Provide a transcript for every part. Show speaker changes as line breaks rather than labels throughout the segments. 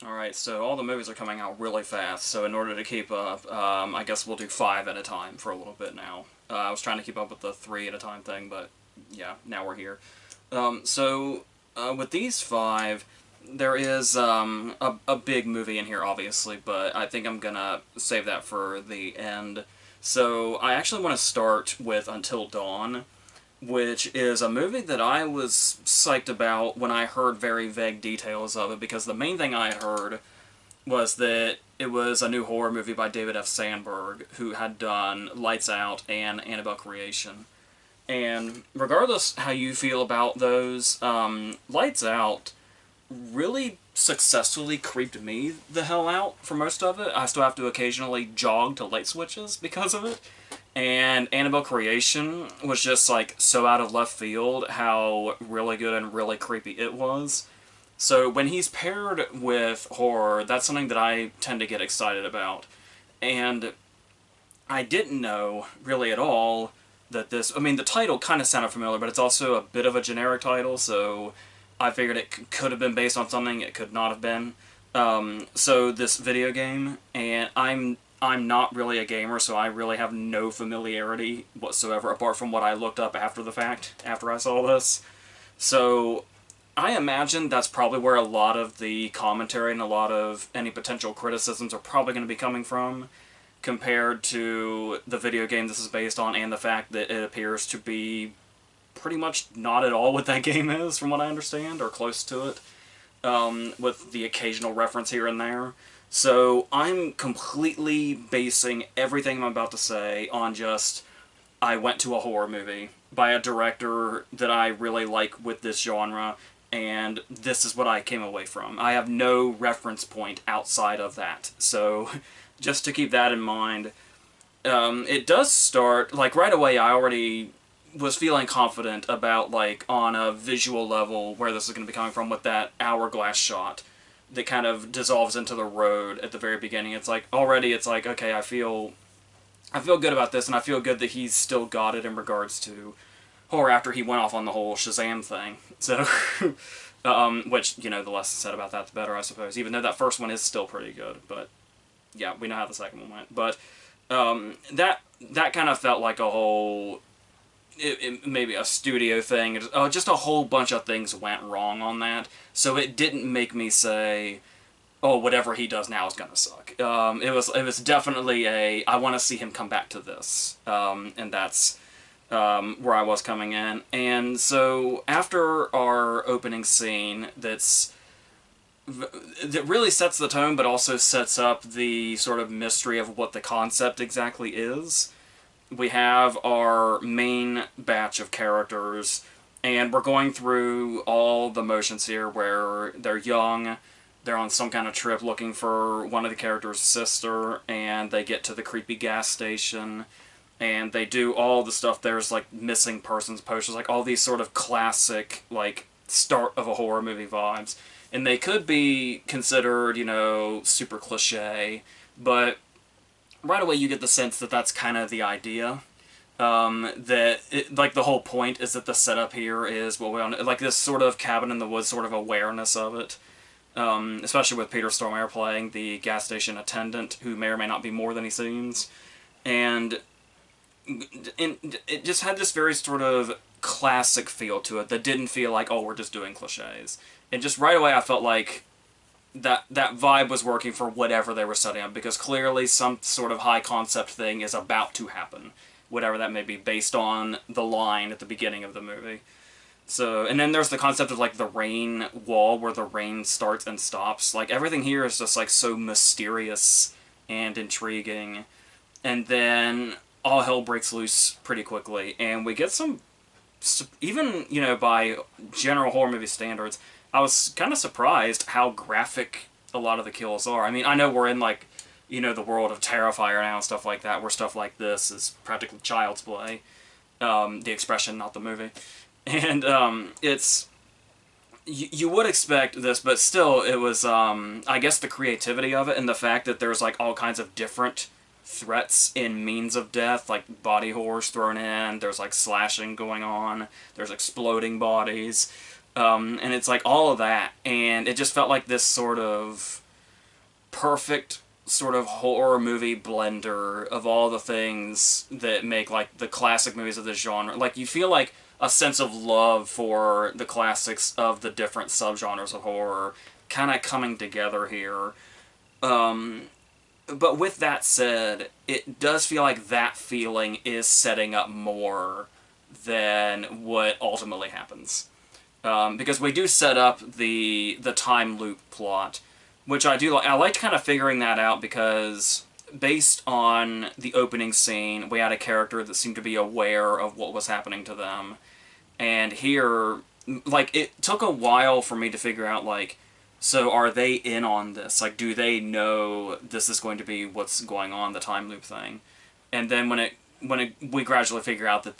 Alright, so all the movies are coming out really fast, so in order to keep up, I guess we'll do 5 at a time for a little bit now. I was trying to keep up with the 3 at a time thing, but yeah, now we're here. With these 5, there is a big movie in here, obviously, but I think I'm gonna save that for the end. So I actually want to start with Until Dawn, which is a movie that I was psyched about when I heard very vague details of it, because the main thing I had heard was that it was a new horror movie by David F. Sandberg, who had done Lights Out and Annabelle Creation. And regardless how you feel about those, Lights Out really successfully creeped me the hell out for most of it. I still have to occasionally jog to light switches because of it. And Annabelle Creation was just, like, so out of left field how really good and really creepy it was. So when he's paired with horror, that's something that I tend to get excited about. And I didn't know, really at all, that this... I mean, the title kind of sounded familiar, but it's also a bit of a generic title, so I figured it could have been based on something it could not have been. So this video game, and I'm not really a gamer, so I really have no familiarity whatsoever, apart from what I looked up after the fact, after I saw this. So I imagine that's probably where a lot of the commentary and a lot of any potential criticisms are probably going to be coming from, compared to the video game this is based on, and the fact that it appears to be pretty much not at all what that game is, from what I understand, or close to it, with the occasional reference here and there. So I'm completely basing everything I'm about to say on just, I went to a horror movie by a director that I really like with this genre, and this is what I came away from. I have no reference point outside of that. So just to keep that in mind, it does start, like, right away I already was feeling confident about, like, on a visual level, where this is going to be coming from with that hourglass shot that kind of dissolves into the road at the very beginning. It's like, already it's like, okay, I feel good about this, and I feel good that he's still got it in regards to horror after he went off on the whole Shazam thing. So, which, you know, the less said about that, the better, I suppose, even though that first one is still pretty good, but yeah, we know how the second one went. But that kind of felt like a whole... maybe a studio thing. Just a whole bunch of things went wrong on that, so it didn't make me say, oh, whatever he does now is gonna suck. It was definitely a, I want to see him come back to this, and that's where I was coming in. And so after our opening scene, that really sets the tone, but also sets up the sort of mystery of what the concept exactly is. We have our main batch of characters, and we're going through all the motions here where they're young, they're on some kind of trip looking for one of the characters' sister, and they get to the creepy gas station, and they do all the stuff. There's, like, missing persons posters, like, all these sort of classic, like, start of a horror movie vibes. And they could be considered, you know, super cliche, but right away you get the sense that that's kind of the idea. Like, the whole point is that the setup here is, well, like, this sort of cabin in the woods sort of awareness of it. Especially with Peter Stormare playing the gas station attendant, who may or may not be more than he seems. And it just had this very sort of classic feel to it that didn't feel like, oh, we're just doing cliches. And just right away I felt like that vibe was working for whatever they were setting up, because clearly some sort of high concept thing is about to happen, whatever that may be, based on the line at the beginning of the movie. So, and then there's the concept of, like, the rain wall, where the rain starts and stops. Like, everything here is just, like, so mysterious and intriguing. And then all hell breaks loose pretty quickly, and we get some, even, you know, by general horror movie standards, I was kind of surprised how graphic a lot of the kills are. I mean, I know we're in, like, you know, the world of Terrifier now and stuff like that, where stuff like this is practically child's play. The expression, not the movie. And it's... You would expect this, but still, it was, I guess the creativity of it, and the fact that there's, like, all kinds of different threats in means of death, like body horrors thrown in, there's, like, slashing going on, there's exploding bodies, and it's, like, all of that, and it just felt like this sort of perfect sort of horror movie blender of all the things that make, like, the classic movies of this genre. Like, you feel like a sense of love for the classics of the different subgenres of horror kind of coming together here. But with that said, it does feel like that feeling is setting up more than what ultimately happens. Because we do set up the time loop plot, which I do like. I liked kind of figuring that out because based on the opening scene, we had a character that seemed to be aware of what was happening to them. And here, like, it took a while for me to figure out, like, so are they in on this? Like, do they know this is going to be what's going on, the time loop thing? And then we gradually figure out that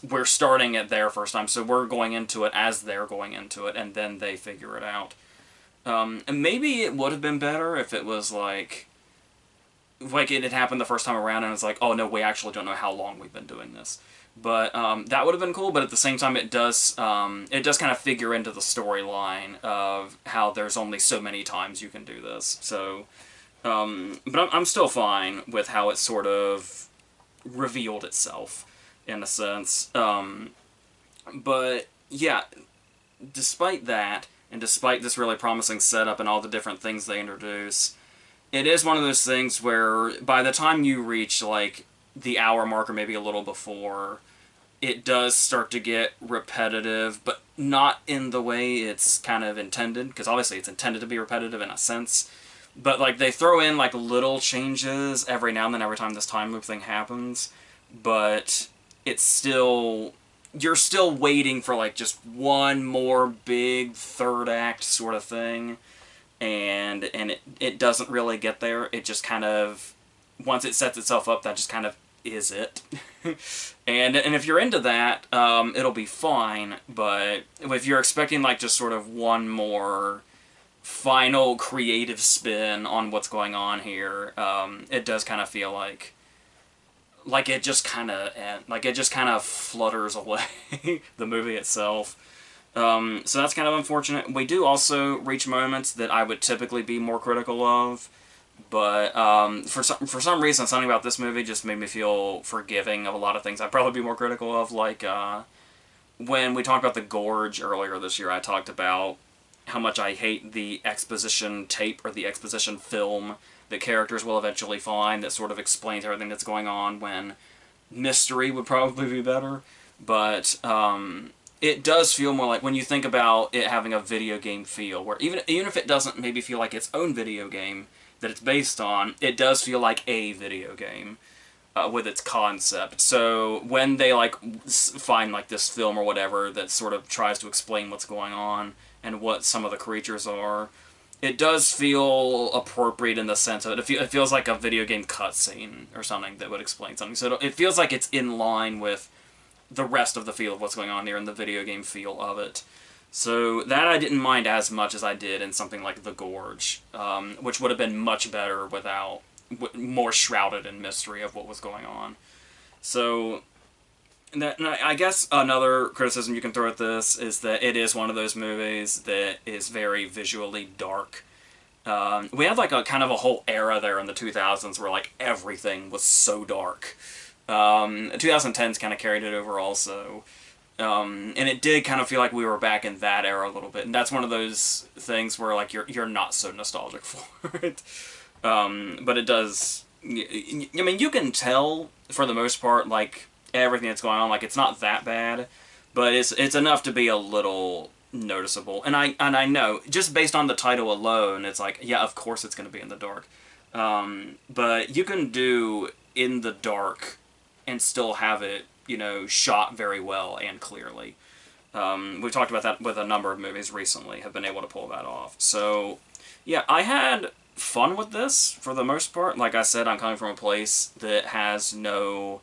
we're starting it their first time, so we're going into it as they're going into it, and then they figure it out. And maybe it would have been better if it was like it had happened the first time around, and it's like, oh no, we actually don't know how long we've been doing this. But that would have been cool. But at the same time, it does kind of figure into the storyline of how there's only so many times you can do this. So, but I'm still fine with how it sort of revealed itself, in a sense. But yeah, despite that, and despite this really promising setup and all the different things they introduce, it is one of those things where by the time you reach, like, the hour mark or maybe a little before, it does start to get repetitive, but not in the way it's kind of intended, because obviously it's intended to be repetitive in a sense. But, like, they throw in, like, little changes every now and then, every time this time loop thing happens, but it's still... You're still waiting for, like, just one more big third act sort of thing, and it doesn't really get there. It just kind of... Once it sets itself up, that just kind of is it. and if you're into that, it'll be fine, but if you're expecting, like, just sort of one more final creative spin on what's going on here, it does kind of feel like it just kind of flutters away, the movie itself. So that's kind of unfortunate. We do also reach moments that I would typically be more critical of, but for some reason, something about this movie just made me feel forgiving of a lot of things I'd probably be more critical of, like when we talked about The Gorge earlier this year, I talked about how much I hate the exposition tape or the exposition film that characters will eventually find that sort of explains everything that's going on, when mystery would probably be better. But it does feel more like, when you think about it having a video game feel, where even if it doesn't maybe feel like its own video game that it's based on, it does feel like a video game with its concept. So when they, like, find, like, this film or whatever that sort of tries to explain what's going on and what some of the creatures are, it does feel appropriate in the sense of it feels like a video game cutscene or something that would explain something. So it feels like it's in line with the rest of the feel of what's going on here and the video game feel of it. So that I didn't mind as much as I did in something like The Gorge, which would have been much better without more shrouded in mystery of what was going on. So I guess another criticism you can throw at this is that it is one of those movies that is very visually dark. We had, like, a kind of a whole era there in the 2000s where, like, everything was so dark. 2010s kind of carried it over also. And it did kind of feel like we were back in that era a little bit. And that's one of those things where, like, you're not so nostalgic for it. But it does... I mean, you can tell, for the most part, like, everything that's going on, like, it's not that bad, but it's enough to be a little noticeable. And I know, just based on the title alone, it's like, yeah, of course it's going to be in the dark. But you can do in the dark and still have it, you know, shot very well and clearly. We've talked about that with a number of movies recently, have been able to pull that off. So, yeah, I had fun with this, for the most part. Like I said, I'm coming from a place that has no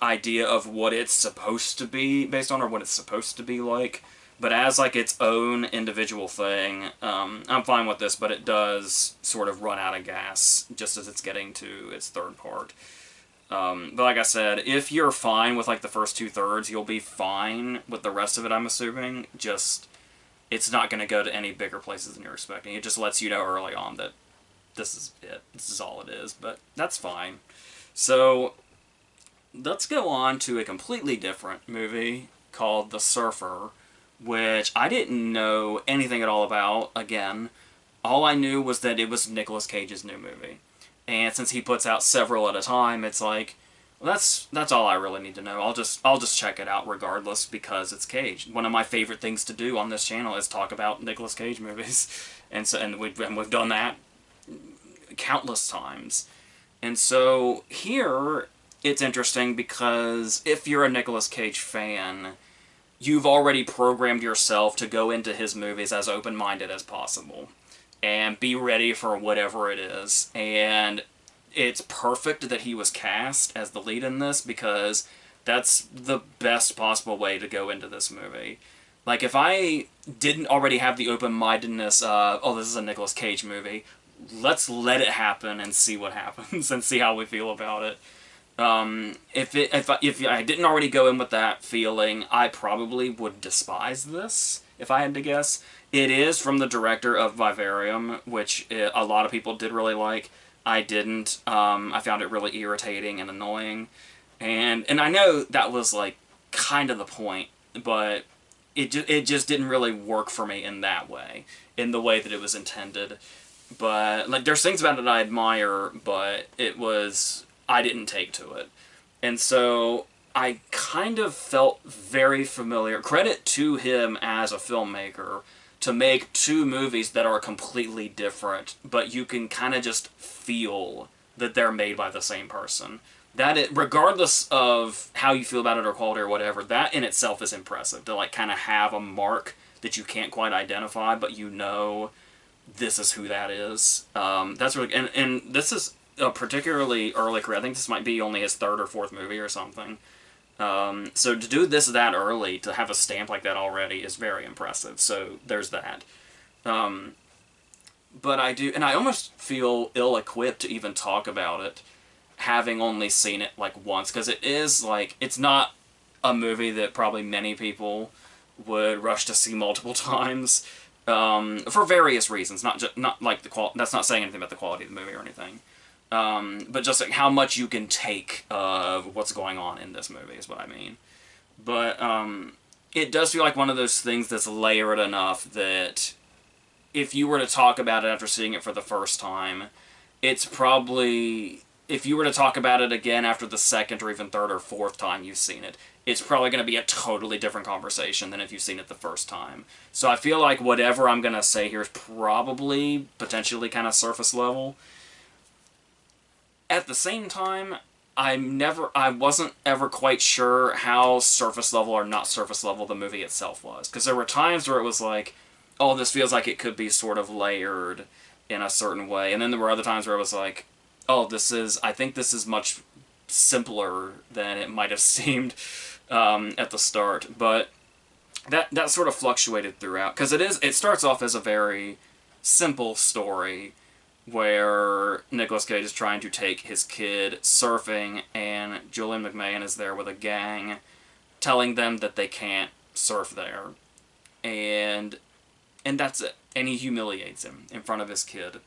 idea of what it's supposed to be based on, or what it's supposed to be like. But as, like, its own individual thing, I'm fine with this, but it does sort of run out of gas just as it's getting to its third part. But like I said, if you're fine with, like, the first 2/3, you'll be fine with the rest of it, I'm assuming. Just it's not going to go to any bigger places than you're expecting. It just lets you know early on that this is it. This is all it is, but that's fine. So, let's go on to a completely different movie called The Surfer, which I didn't know anything at all about, again. All I knew was that it was Nicolas Cage's new movie. And since he puts out several at a time, it's like, well, that's all I really need to know. I'll just check it out regardless because it's Cage. One of my favorite things to do on this channel is talk about Nicolas Cage movies, and we've done that countless times. And so here it's interesting because if you're a Nicolas Cage fan, you've already programmed yourself to go into his movies as open-minded as possible and be ready for whatever it is. And it's perfect that he was cast as the lead in this because that's the best possible way to go into this movie. Like, if I didn't already have the open-mindedness of, oh, this is a Nicolas Cage movie, let's let it happen and see what happens and see how we feel about it. If I didn't already go in with that feeling, I probably would despise this, if I had to guess. It is from the director of Vivarium, which a lot of people did really like. I didn't. I found it really irritating and annoying. And I know that was, like, kind of the point, but it just didn't really work for me in that way, in the way that it was intended. But, like, there's things about it I admire, but I didn't take to it. And so I kind of felt very familiar. Credit to him as a filmmaker to make two movies that are completely different, but you can kind of just feel that they're made by the same person. Regardless of how you feel about it or quality or whatever, that in itself is impressive, to like kind of have a mark that you can't quite identify, but you know this is who that is. That's really, and this is a particularly early career. I think this might be only his third or fourth movie or something. So to do this that early, to have a stamp like that already, is very impressive. So there's that. But I almost feel ill-equipped to even talk about it, having only seen it like once, because it is like, it's not a movie that probably many people would rush to see multiple times, for various reasons. Not like that's not saying anything about the quality of the movie or anything. But just like how much you can take of what's going on in this movie is what I mean. But it does feel like one of those things that's layered enough that if you were to talk about it after seeing it for the first time, it's probably, if you were to talk about it again after the second or even third or fourth time you've seen it, it's probably going to be a totally different conversation than if you've seen it the first time. So I feel like whatever I'm going to say here is probably potentially kind of surface level. At the same time, I wasn't ever quite sure how surface level or not surface level the movie itself was. Because there were times where it was like, oh, this feels like it could be sort of layered in a certain way. And then there were other times where it was like, oh, I think this is much simpler than it might have seemed at the start. But that sort of fluctuated throughout. Because it starts off as a very simple story where Nicolas Cage is trying to take his kid surfing, and Julian McMahon is there with a gang telling them that they can't surf there. And that's it. And he humiliates him in front of his kid.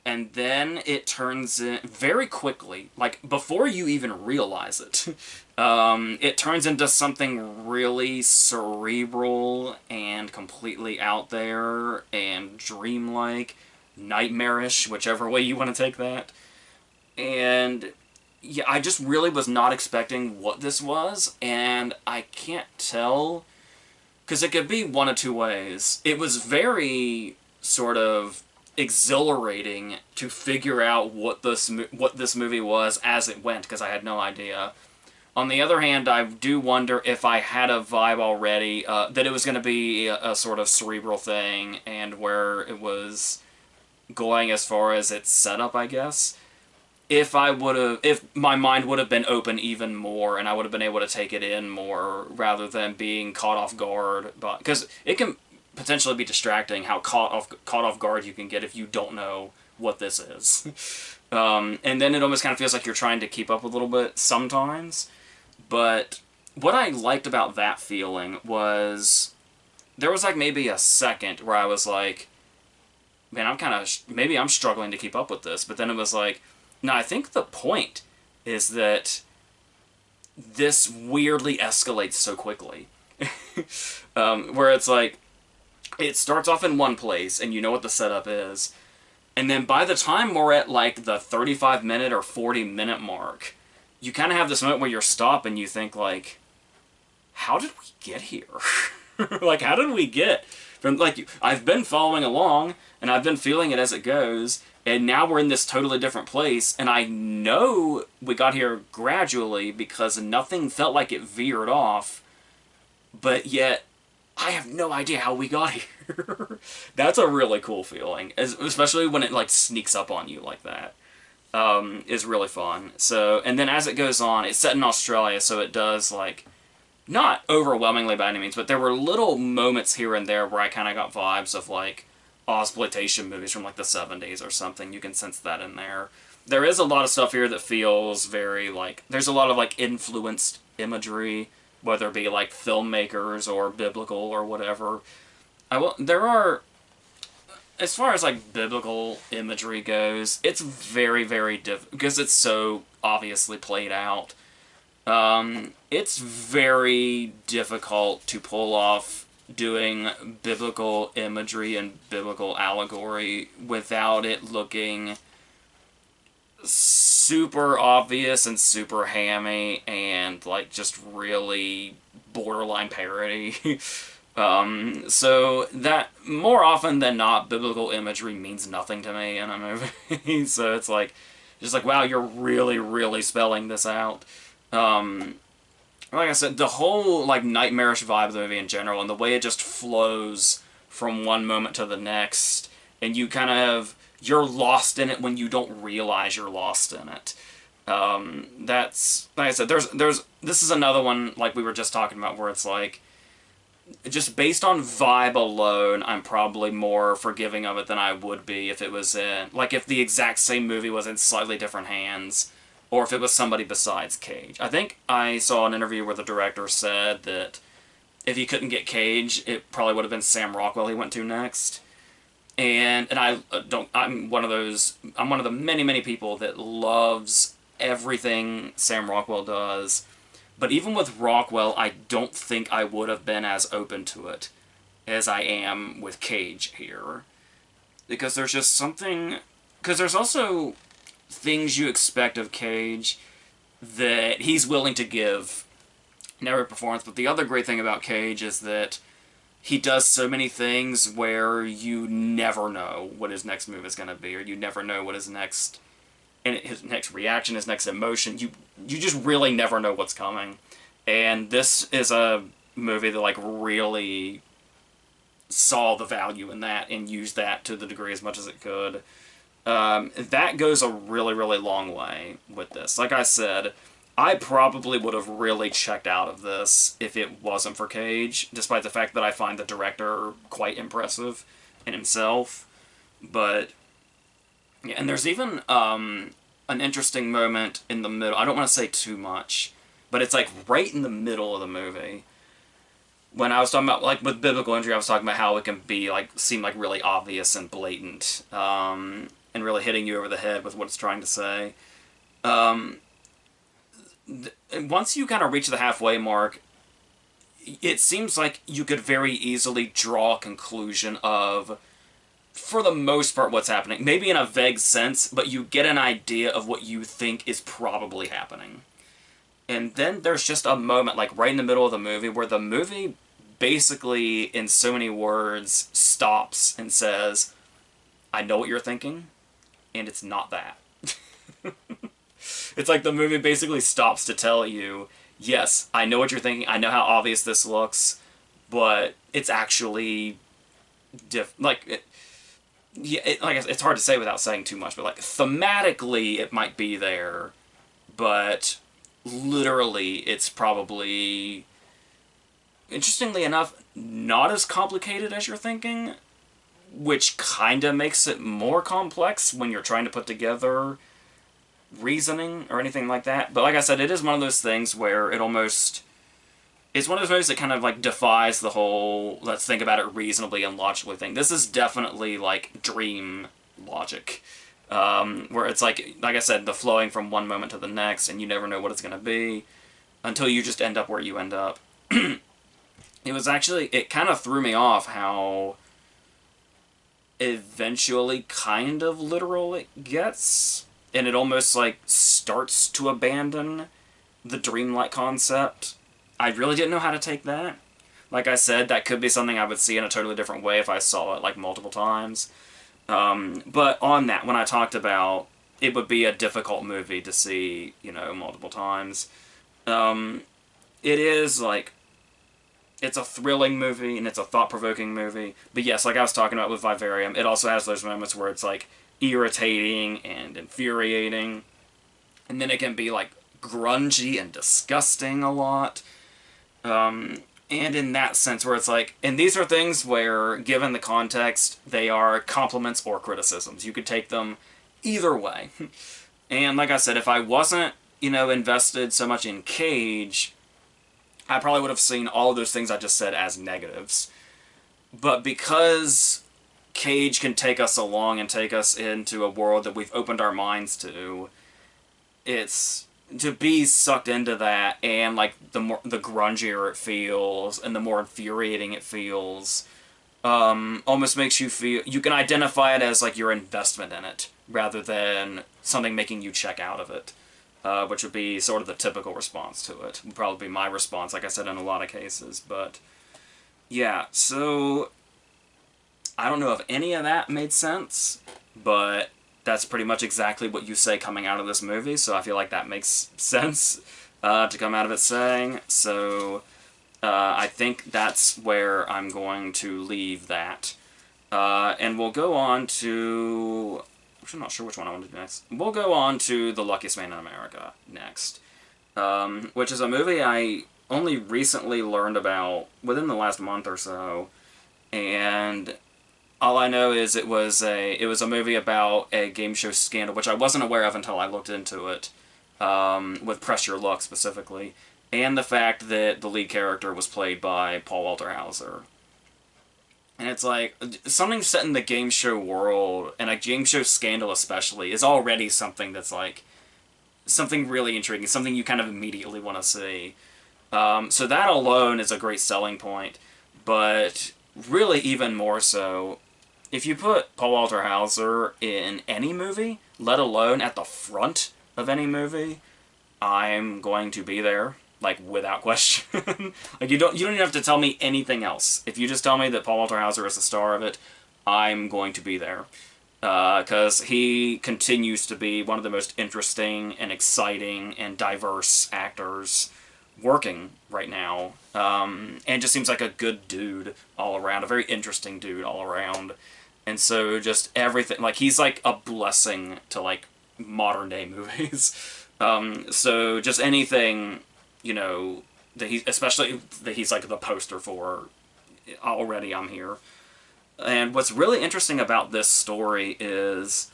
And then it turns in very quickly, like before you even realize it, it turns into something really cerebral and completely out there and dreamlike, nightmarish, whichever way you want to take that. And yeah, I just really was not expecting what this was, and I can't tell, because it could be one of two ways. It was very sort of exhilarating to figure out what this movie was as it went, because I had no idea. On the other hand, I do wonder if I had a vibe already that it was going to be a sort of cerebral thing, and where it was going as far as its setup, I guess. If my mind would have been open even more, and I would have been able to take it in more, rather than being caught off guard, because it can potentially be distracting how caught off guard you can get if you don't know what this is. And then it almost kind of feels like you're trying to keep up a little bit sometimes. But what I liked about that feeling was there was like maybe a second where I was like, man, maybe I'm struggling to keep up with this. But then it was like, no, I think the point is that this weirdly escalates so quickly. Where it's like, it starts off in one place, and you know what the setup is. And then by the time we're at, like, the 35-minute or 40-minute mark, you kind of have this moment where you're stopped and you think, like, how did we get here? Like, how did we get from, like, I've been following along, and I've been feeling it as it goes, and now we're in this totally different place, and I know we got here gradually because nothing felt like it veered off, but yet I have no idea how we got here. That's a really cool feeling, especially when it, like, sneaks up on you like that. Is really fun. So, and then as it goes on, it's set in Australia, so it does, like, not overwhelmingly by any means, but there were little moments here and there where I kind of got vibes of, like, exploitation movies from, like, the 70s or something. You can sense that in there. There is a lot of stuff here that feels very, like, there's a lot of, like, influenced imagery, whether it be, like, filmmakers or biblical or whatever. There are, as far as, like, biblical imagery goes, it's very, very difficult, because it's so obviously played out. It's very difficult to pull off doing biblical imagery and biblical allegory without it looking super obvious and super hammy and, like, just really borderline parody. So that, more often than not, biblical imagery means nothing to me in a movie. So it's like, just like, wow, you're really, really spelling this out. Like I said, the whole, like, nightmarish vibe of the movie in general, and the way it just flows from one moment to the next, and you kind of, you're lost in it when you don't realize you're lost in it. That's, like I said, this is another one, like we were just talking about, where it's like, just based on vibe alone, I'm probably more forgiving of it than I would be if it was in, like, if the exact same movie was in slightly different hands, or if it was somebody besides Cage. I think I saw an interview where the director said that if he couldn't get Cage, it probably would have been Sam Rockwell he went to next. And I'm one of the many, many people that loves everything Sam Rockwell does. But even with Rockwell, I don't think I would have been as open to it as I am with Cage here. Because there's just something, because there's also things you expect of Cage that he's willing to give in every performance. But the other great thing about Cage is that he does so many things where you never know what his next move is going to be, or you never know what his next reaction, his next emotion. You just really never know what's coming. And this is a movie that, like, really saw the value in that and used that to the degree as much as it could. That goes a really, really long way with this. Like I said, I probably would have really checked out of this if it wasn't for Cage, despite the fact that I find the director quite impressive in himself. But, yeah, and there's even an interesting moment in the middle. I don't want to say too much, but it's, like, right in the middle of the movie. When I was talking about, like, with biblical imagery, I was talking about how it can be, like, seem, like, really obvious and blatant, and really hitting you over the head with what it's trying to say. Once you kind of reach the halfway mark, it seems like you could very easily draw a conclusion of, for the most part, what's happening. Maybe in a vague sense, but you get an idea of what you think is probably happening. And then there's just a moment, like, right in the middle of the movie, where the movie basically, in so many words, stops and says, I know what you're thinking, and it's not that. It's like the movie basically stops to tell you, yes, I know what you're thinking, I know how obvious this looks, but it's actually it's hard to say without saying too much, but, like, thematically it might be there, but literally it's probably, interestingly enough, not as complicated as you're thinking, which kind of makes it more complex when you're trying to put together reasoning or anything like that. But like I said, it is one of those things where it almost, it's one of those movies that kind of like defies the whole let's think about it reasonably and logically thing. This is definitely like dream logic, where it's like I said, the flowing from one moment to the next, and you never know what it's going to be until you just end up where you end up. It kind of threw me off how eventually kind of literal it gets, and it almost like starts to abandon the dreamlike concept. I really didn't know how to take that. Like I said, that could be something I would see in a totally different way if I saw it like multiple times. But on that, when I talked about it would be a difficult movie to see, multiple times, it is like it's a thrilling movie and it's a thought-provoking movie. But yes, like I was talking about with Vivarium, it also has those moments where it's like irritating and infuriating, and then it can be like grungy and disgusting a lot. And in that sense where it's like, and these are things where, given the context, they are compliments or criticisms. You could take them either way. And like I said, if I wasn't, invested so much in Cage, I probably would have seen all of those things I just said as negatives. But because Cage can take us along and take us into a world that we've opened our minds to, it's to be sucked into that, and like the grungier it feels and the more infuriating it feels, almost makes you feel you can identify it as like your investment in it rather than something making you check out of it, which would be sort of the typical response to it. Would probably be my response, like I said, in a lot of cases. But yeah, so I don't know if any of that made sense, but that's pretty much exactly what you say coming out of this movie, so I feel like that makes sense to come out of it saying. So I think that's where I'm going to leave that. And we'll go on to... I'm not sure which one I want to do next. We'll go on to The Luckiest Man in America next, which is a movie I only recently learned about within the last month or so, and all I know is it was a movie about a game show scandal, which I wasn't aware of until I looked into it, with Press Your Luck specifically, and the fact that the lead character was played by Paul Walter Hauser. And it's like, something set in the game show world, and a game show scandal especially, is already something that's like, something really intriguing, something you kind of immediately want to see. So that alone is a great selling point, but really even more so, if you put Paul Walter Hauser in any movie, let alone at the front of any movie, I'm going to be there, like, without question. Like, you don't even have to tell me anything else. If you just tell me that Paul Walter Hauser is the star of it, I'm going to be there. Because he continues to be one of the most interesting and exciting and diverse actors working right now. And just seems like a good dude all around, a very interesting dude all around. And so just everything, like, he's like a blessing to, like, modern day movies. So just anything, that especially that he's like the poster for, already I'm here. And what's really interesting about this story is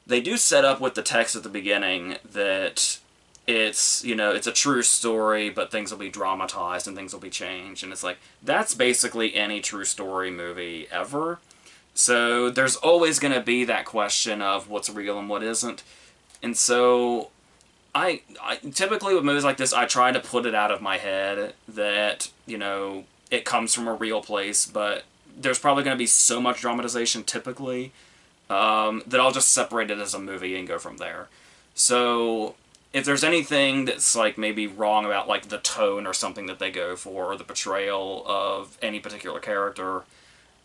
they do set up with the text at the beginning that it's, it's a true story, but things will be dramatized and things will be changed. And it's like, that's basically any true story movie ever. So there's always going to be that question of what's real and what isn't. And so I typically with movies like this, I try to put it out of my head that, it comes from a real place, but there's probably going to be so much dramatization typically that I'll just separate it as a movie and go from there. So if there's anything that's like maybe wrong about like the tone or something that they go for, or the portrayal of any particular character,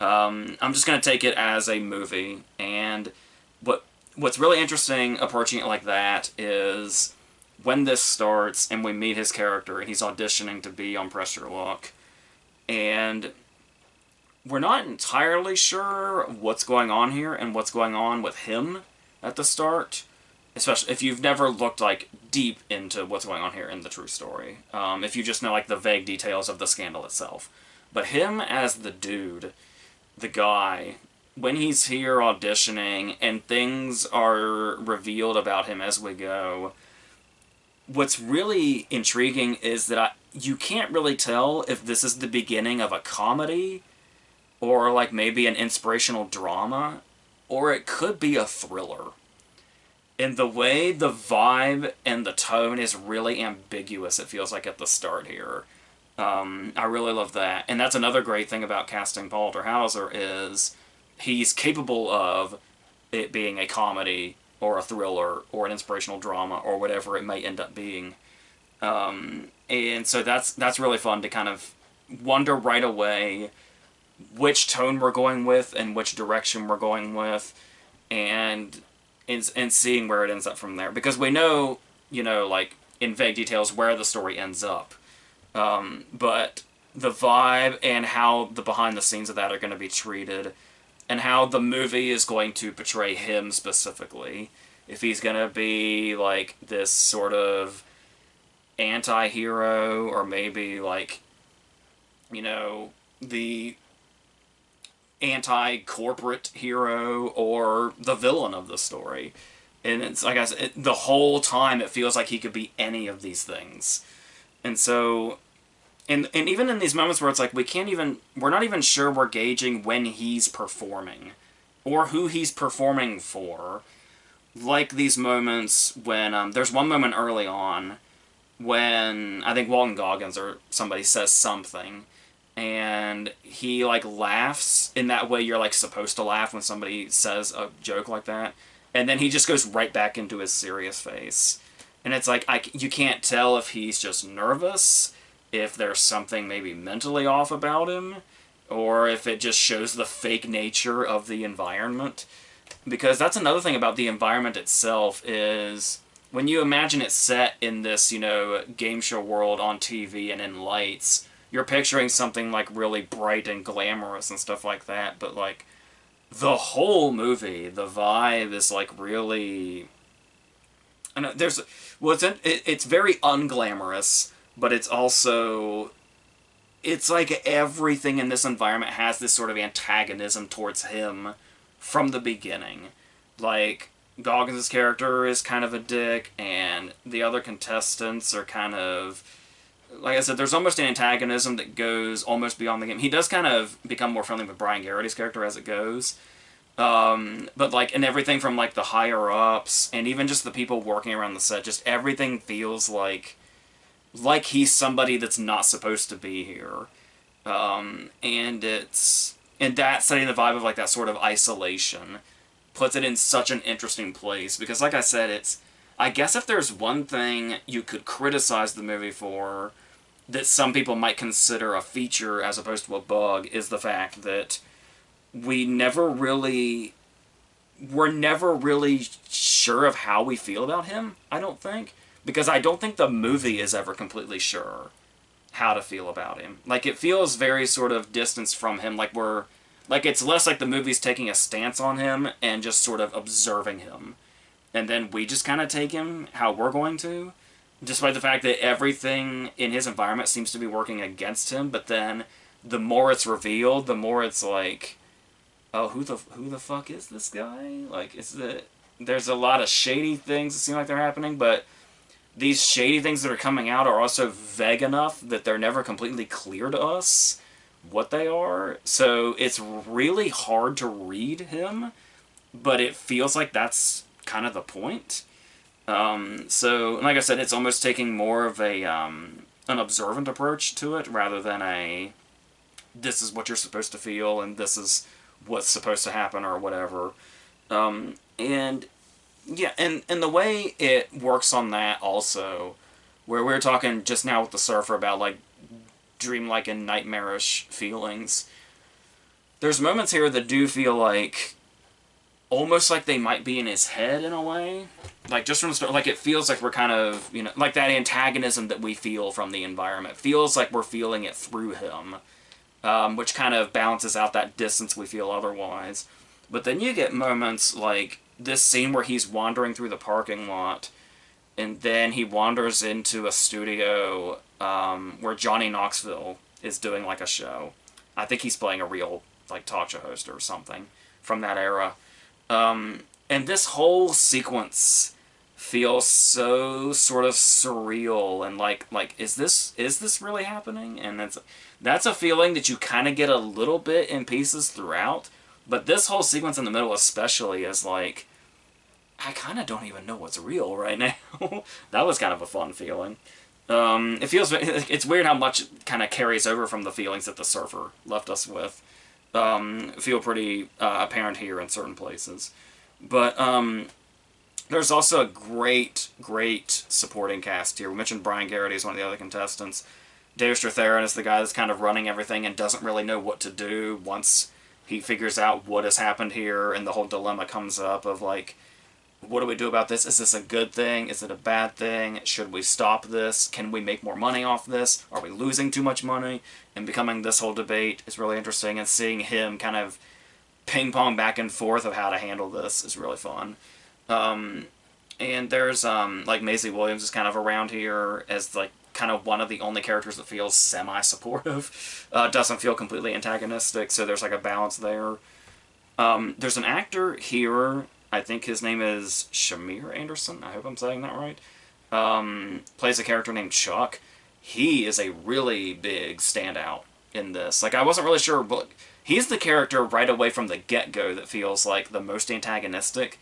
I'm just going to take it as a movie. And what's really interesting approaching it like that is when this starts and we meet his character and he's auditioning to be on Press Your Luck, and we're not entirely sure what's going on here and what's going on with him at the start, especially if you've never looked like deep into what's going on here in the true story. If you just know like the vague details of the scandal itself. But him as the dude, the guy, when he's here auditioning and things are revealed about him as we go, what's really intriguing is that you can't really tell if this is the beginning of a comedy, or like maybe an inspirational drama, or it could be a thriller. And the way the vibe and the tone is really ambiguous, it feels like at the start here. I really love that. And that's another great thing about casting Paul Hauser is he's capable of it being a comedy or a thriller or an inspirational drama or whatever it may end up being. And so that's really fun to kind of wonder right away which tone we're going with and which direction we're going with, and seeing where it ends up from there. Because we know, like in vague details, where the story ends up. But the vibe and how the behind the scenes of that are going to be treated, and how the movie is going to portray him specifically. If he's going to be like this sort of anti-hero, or maybe like, the anti-corporate hero, or the villain of the story. And it's like I said, the whole time it feels like he could be any of these things. And so, and even in these moments where it's like we're not even sure we're gauging when he's performing, or who he's performing for. Like these moments when, there's one moment early on when I think Walton Goggins or somebody says something, and he like laughs in that way you're like supposed to laugh when somebody says a joke like that, and then he just goes right back into his serious face, and it's like you can't tell if he's just nervous, if there's something maybe mentally off about him, or if it just shows the fake nature of the environment. Because that's another thing about the environment itself is when you imagine it set in this, game show world on TV and in lights, you're picturing something like really bright and glamorous and stuff like that, but like the whole movie, the vibe is like really, I know it's very unglamorous, but it's also, it's like everything in this environment has this sort of antagonism towards him from the beginning. Like, Goggins' character is kind of a dick, and the other contestants are kind of, like I said, there's almost an antagonism that goes almost beyond the game. He does kind of become more friendly with Brian Garrity's character as it goes. But like, and everything from like the higher ups, and even just the people working around the set, just everything feels like he's somebody that's not supposed to be here. And that setting the vibe of like that sort of isolation puts it in such an interesting place, because like I said, I guess if there's one thing you could criticize the movie for that some people might consider a feature as opposed to a bug, is the fact that we're never really sure of how we feel about him, I don't think. Because I don't think the movie is ever completely sure how to feel about him. Like, it feels very sort of distanced from him, like it's less like the movie's taking a stance on him and just sort of observing him. And then we just kind of take him how we're going to, despite the fact that everything in his environment seems to be working against him. But then the more it's revealed, the more it's like, oh, who the fuck is this guy? Like, there's a lot of shady things that seem like they're happening, but these shady things that are coming out are also vague enough that they're never completely clear to us what they are. So it's really hard to read him, but it feels like that's kind of the point. So, like I said, it's almost taking more of an observant approach to it, rather than this is what you're supposed to feel and this is what's supposed to happen or whatever. And yeah, and the way it works on that also, where we were talking just now with the surfer about like dreamlike and nightmarish feelings, there's moments here that do feel like almost like they might be in his head in a way. Like, just from the start, like, it feels like we're kind of, like that antagonism that we feel from the environment feels like we're feeling it through him, which kind of balances out that distance we feel otherwise. But then you get moments like this scene where he's wandering through the parking lot, and then he wanders into a studio where Johnny Knoxville is doing like a show. I think he's playing a real like talk show host or something from that era. And this whole sequence feels so sort of surreal and like is this really happening? And that's a feeling that you kind of get a little bit in pieces throughout, but this whole sequence in the middle especially is like I kind of don't even know what's real right now. That was kind of a fun feeling. It feels it's weird how much it kind of carries over from the feelings that the surfer left us with. Feel pretty apparent here in certain places, but there's also a great supporting cast here. We mentioned Brian Garrity is one of the other contestants. Dave Strathairn is the guy that's kind of running everything and doesn't really know what to do once he figures out what has happened here, and the whole dilemma comes up of like, what do we do about this? Is this a good thing? Is it a bad thing? Should we stop this? Can we make more money off this? Are we losing too much money? And becoming this whole debate is really interesting, and seeing him kind of ping pong back and forth of how to handle this is really fun. And there's like Maisie Williams is kind of around here as like kind of one of the only characters that feels semi-supportive. Doesn't feel completely antagonistic, so there's like a balance there. There's an actor here, I think his name is Shamir Anderson, I hope I'm saying that right. Plays a character named Chuck. He is a really big standout in this. Like, I wasn't really sure, but he's the character right away from the get-go that feels like the most antagonistic.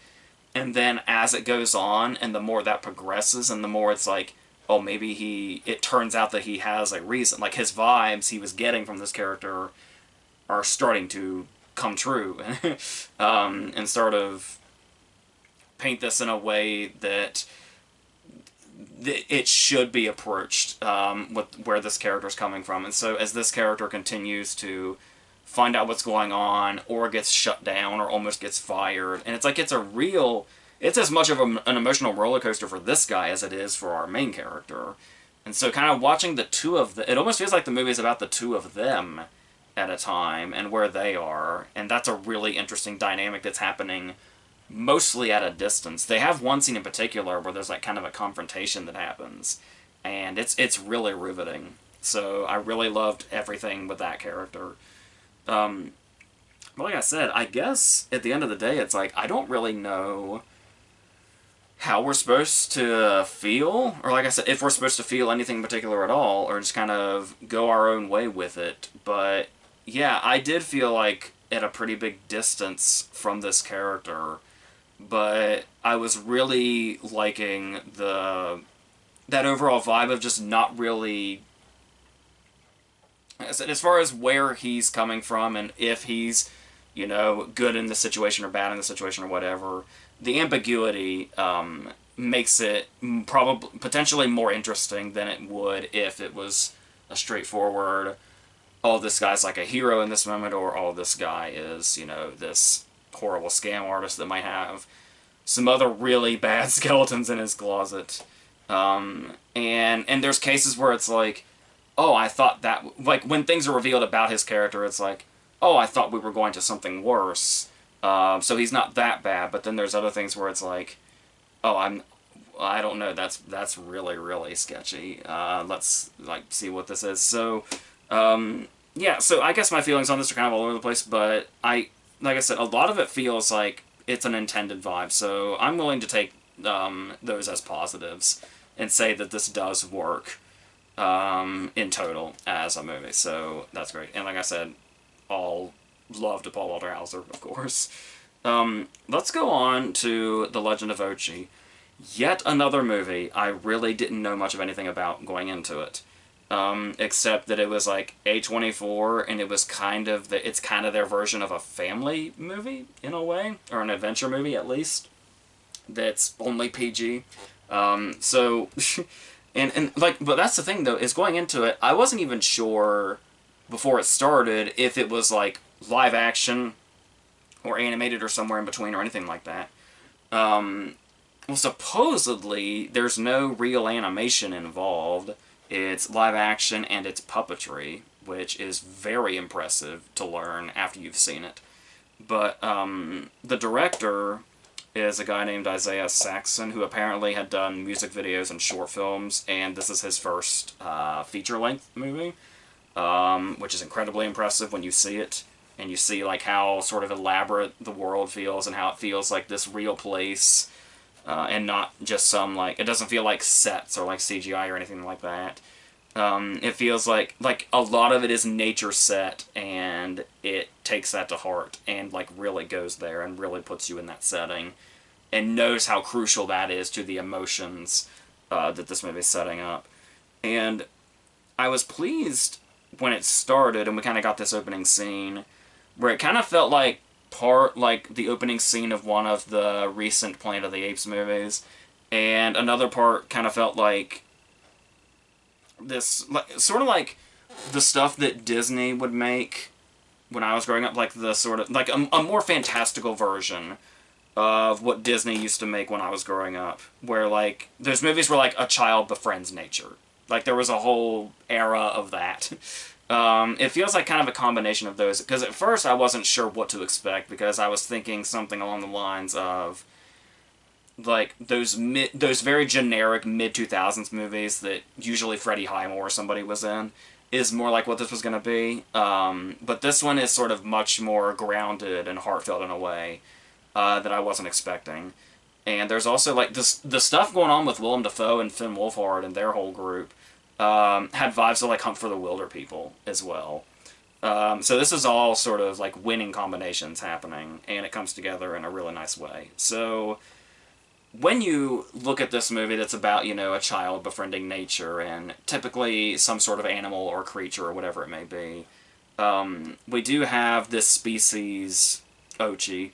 And then as it goes on, and the more that progresses, and the more it's like, oh, maybe it turns out that he has a reason. Like, his vibes he was getting from this character are starting to come true. And sort of paint this in a way that it should be approached with where this character is coming from. And so as this character continues to find out what's going on, or gets shut down, or almost gets fired, and it's like it's as much of an emotional roller coaster for this guy as it is for our main character. And so kind of watching the two of them, it almost feels like the movie is about the two of them at a time and where they are, and that's a really interesting dynamic that's happening mostly at a distance. They have one scene in particular where there's like kind of a confrontation that happens, and it's really riveting. So I really loved everything with that character. But like I said, I guess at the end of the day, it's like I don't really know how we're supposed to feel, or like I said, if we're supposed to feel anything particular at all, or just kind of go our own way with it. But yeah, I did feel like at a pretty big distance from this character, but I was really liking that overall vibe of just not really, as far as where he's coming from and if he's, good in the situation or bad in the situation or whatever, the ambiguity makes it potentially more interesting than it would if it was a straightforward, oh, this guy's like a hero in this moment, or oh, this guy is, this horrible scam artist that might have some other really bad skeletons in his closet. And there's cases where it's like, oh, I thought that, like, when things are revealed about his character, it's like, oh, I thought we were going to something worse. So he's not that bad, but then there's other things where it's like, oh, I don't know, that's really, really sketchy. Let's, like, see what this is. So, yeah, so I guess my feelings on this are kind of all over the place, but like I said, a lot of it feels like it's an intended vibe, so I'm willing to take those as positives and say that this does work in total as a movie, so that's great. And like I said, all love to Paul Walter Hauser, of course. Let's go on to The Legend of Ochi. Yet another movie I really didn't know much of anything about going into it. Except that it was like A24, and it was it's kind of their version of a family movie, in a way, or an adventure movie, at least, that's only PG. So, but that's the thing, though, is going into it, I wasn't even sure, before it started, if it was, like, live action, or animated, or somewhere in between, or anything like that. Well, supposedly, there's no real animation involved. It's live action and it's puppetry, which is very impressive to learn after you've seen it. But the director is a guy named Isaiah Saxon, who apparently had done music videos and short films, and this is his first feature-length movie, which is incredibly impressive when you see it, and you see like how sort of elaborate the world feels, and how it feels like this real place. and not just some, like, it doesn't feel like sets or like CGI or anything like that. It feels like a lot of it is nature set, and it takes that to heart and like really goes there and really puts you in that setting and knows how crucial that is to the emotions that this movie is setting up. And I was pleased when it started and we kind of got this opening scene where it kind of felt like part like the opening scene of one of the recent Planet of the Apes movies, and another part kind of felt like this, like, sort of like the stuff that Disney would make when I was growing up, like the sort of like a more fantastical version of what Disney used to make when I was growing up, where like there's movies where like a child befriends nature. Like there was a whole era of that. It feels like kind of a combination of those, because at first I wasn't sure what to expect, because I was thinking something along the lines of like those very generic mid-2000s movies that usually Freddie Highmore or somebody was in, is more like what this was going to be. But this one is sort of much more grounded and heartfelt in a way that I wasn't expecting. And there's also like the stuff going on with Willem Dafoe and Finn Wolfhard and their whole group had vibes of like Hunt for the Wilder People as well. So this is all sort of like winning combinations happening, and it comes together in a really nice way. So when you look at this movie that's about, you know, a child befriending nature and typically some sort of animal or creature or whatever it may be, we do have this species, Ochi,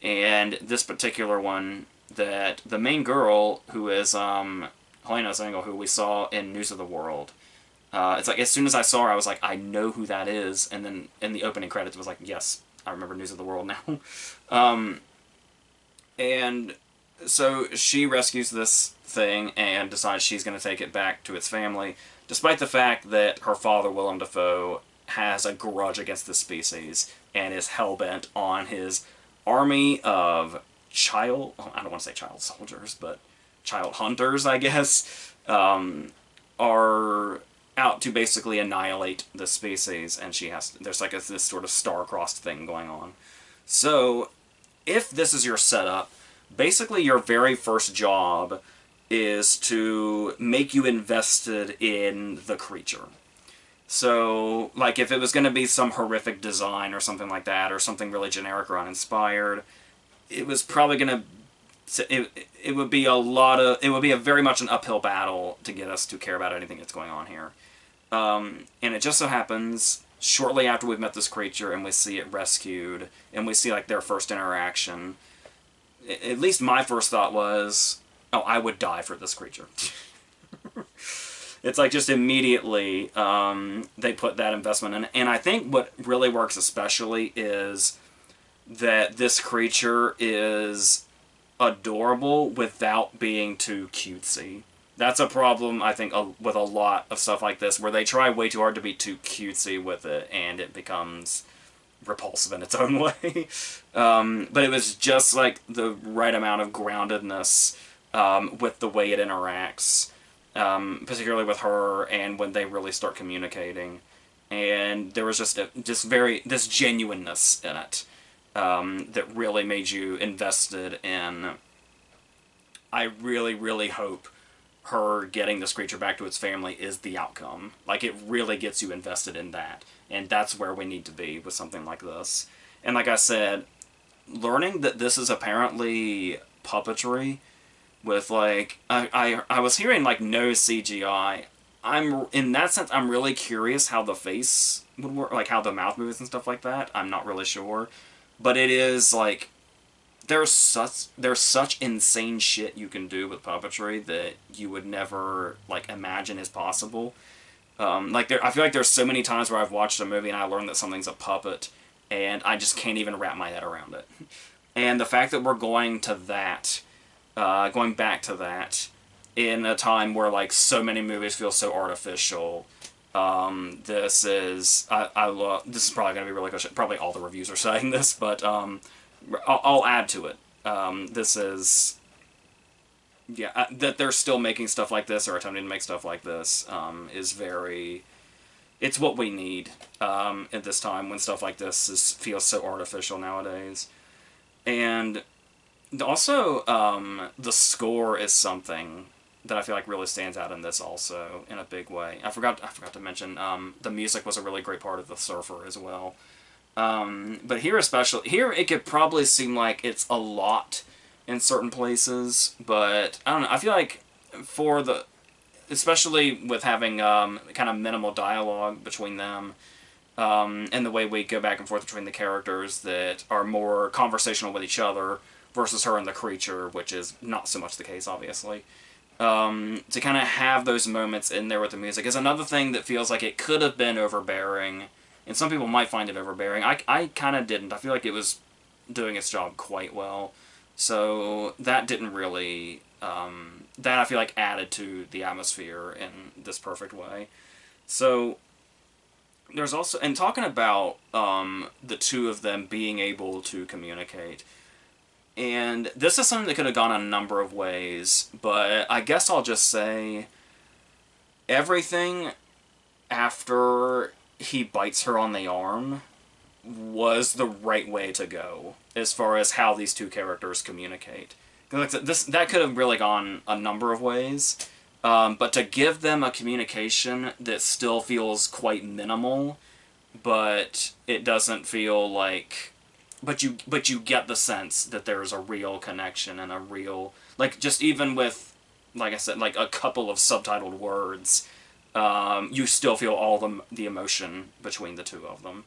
and this particular one that the main girl, who is Helena Zengel, who we saw in News of the World, it's like as soon as I saw her, I was like, I know who that is, and then in the opening credits it was like, yes, I remember News of the World now. And so she rescues this thing and decides she's going to take it back to its family, despite the fact that her father, Willem Dafoe, has a grudge against the species and is hell-bent on his army of I don't want to say child soldiers, but child hunters, I guess, are out to basically annihilate the species, and there's like this sort of star-crossed thing going on. So, if this is your setup, basically your very first job is to make you invested in the creature. So, like, if it was going to be some horrific design or something like that, or something really generic or uninspired, it was probably going to... It would be a very much an uphill battle to get us to care about anything that's going on here. And it just so happens, shortly after we've met this creature and we see it rescued, and we see, like, their first interaction, at least my first thought was, oh, I would die for this creature. It's like just immediately they put that investment in. And I think what really works especially is that this creature is adorable without being too cutesy. That's a problem, I think, with a lot of stuff like this, where they try way too hard to be too cutesy with it, and it becomes repulsive in its own way. But it was just like the right amount of groundedness with the way it interacts, particularly with her and when they really start communicating. And there was just this genuineness in it that really made you invested in. I really, really hope her getting this creature back to its family is the outcome. Like, it really gets you invested in that. And that's where we need to be with something like this. And like I said, learning that this is apparently puppetry with, like, I was hearing, like, no CGI. In that sense, I'm really curious how the face would work, like, how the mouth moves and stuff like that. I'm not really sure. But it is, like, there's such insane shit you can do with puppetry that you would never, like, imagine is possible. I feel like there's so many times where I've watched a movie and I learned that something's a puppet, and I just can't even wrap my head around it. And the fact that we're going back to that, in a time where, like, so many movies feel so artificial, this is probably going to be really good. Probably all the reviews are saying this, but I'll add to it. This is... Yeah, that they're still making stuff like this, or attempting to make stuff like this, is very... It's what we need at this time, when stuff like this feels so artificial nowadays. And Also, the score is something that I feel like really stands out in this also in a big way. I forgot to mention the music was a really great part of The Surfer as well. But here especially, here it could probably seem like it's a lot in certain places, but I don't know. I feel like for the, especially with having kind of minimal dialogue between them, and the way we go back and forth between the characters that are more conversational with each other versus her and the creature, which is not so much the case, obviously. To kind of have those moments in there with the music is another thing that feels like it could have been overbearing, and some people might find it overbearing. I kind of didn't. I feel like it was doing its job quite well. So that didn't really, that I feel like added to the atmosphere in this perfect way. So there's also, and talking about the two of them being able to communicate, and this is something that could have gone a number of ways, but I guess I'll just say everything after he bites her on the arm was the right way to go as far as how these two characters communicate. Like this, that could have really gone a number of ways, but to give them a communication that still feels quite minimal, but it doesn't feel like, but you get the sense that there's a real connection and a real, like, just even with, like I said, like a couple of subtitled words, you still feel all the emotion between the two of them.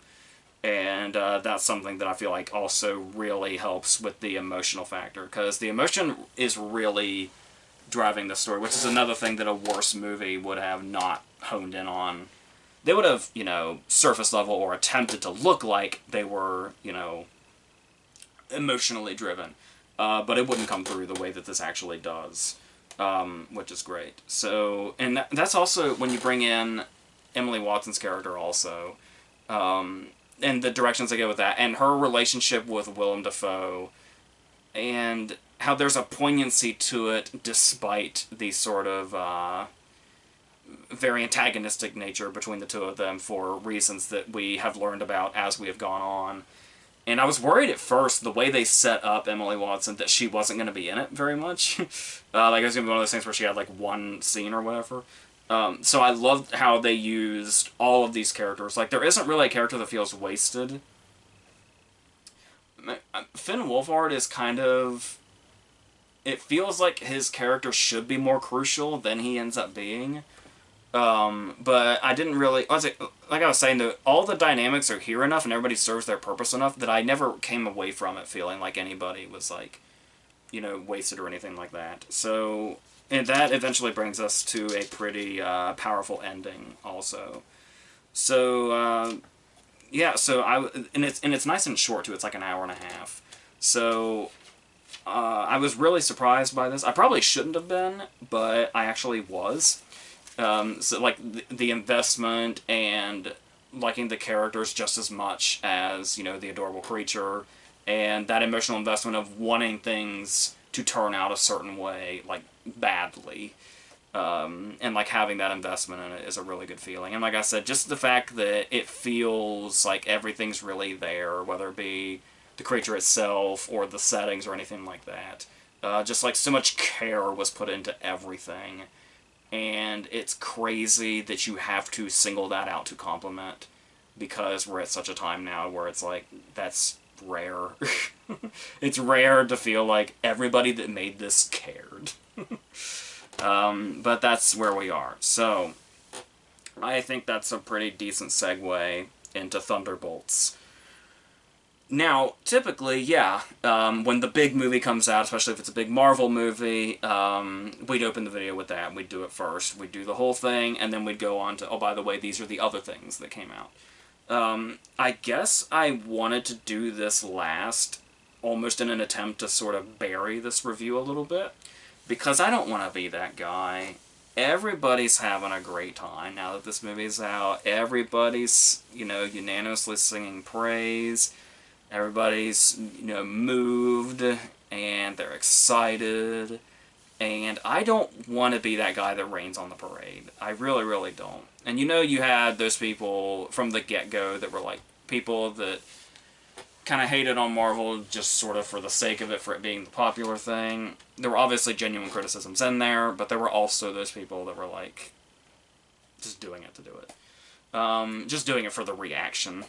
And that's something that I feel like also really helps with the emotional factor, because the emotion is really driving the story, which is another thing that a worse movie would have not honed in on. They would have, surface level or attempted to look like they were, emotionally driven, but it wouldn't come through the way that this actually does, which is great. So, and that's also when you bring in Emily Watson's character also, and the directions they go with that, and her relationship with Willem Dafoe, and how there's a poignancy to it despite the sort of very antagonistic nature between the two of them for reasons that we have learned about as we have gone on. And I was worried at first, the way they set up Emily Watson, that she wasn't going to be in it very much. Like, it was going to be one of those things where she had, like, one scene or whatever. So I loved how they used all of these characters. Like, there isn't really a character that feels wasted. Finn Wolfhard is kind of... It feels like his character should be more crucial than he ends up being. But I didn't really... Like I was saying, though, all the dynamics are here enough and everybody serves their purpose enough that I never came away from it feeling like anybody was, like, wasted or anything like that. So... And that eventually brings us to a pretty powerful ending, also. So, yeah. So and it's nice and short too. It's like an hour and a half. So, I was really surprised by this. I probably shouldn't have been, but I actually was. So, like the investment and liking the characters just as much as the adorable creature, and that emotional investment of wanting things to turn out a certain way, like badly, and like having that investment in it is a really good feeling. And like I said, just the fact that it feels like everything's really there, whether it be the creature itself or the settings or anything like that, just like so much care was put into everything, and it's crazy that you have to single that out to compliment, because we're at such a time now where it's like, that's rare. It's rare to feel like everybody that made this cared. But that's where we are. So, I think that's a pretty decent segue into Thunderbolts. Now, typically, yeah, when the big movie comes out, especially if it's a big Marvel movie, we'd open the video with that. We'd do it first. We'd do the whole thing, and then we'd go on to, oh, by the way, these are the other things that came out. I guess I wanted to do this last, almost in an attempt to sort of bury this review a little bit, because I don't want to be that guy. Everybody's having a great time now that this movie's out. Everybody's, unanimously singing praise. Everybody's, moved, and they're excited. And I don't want to be that guy that rains on the parade. I really, really don't. And you had those people from the get-go that were like people that kind of hated on Marvel just sort of for the sake of it, for it being the popular thing. There were obviously genuine criticisms in there, but there were also those people that were like, just doing it to do it. Just doing it for the reaction.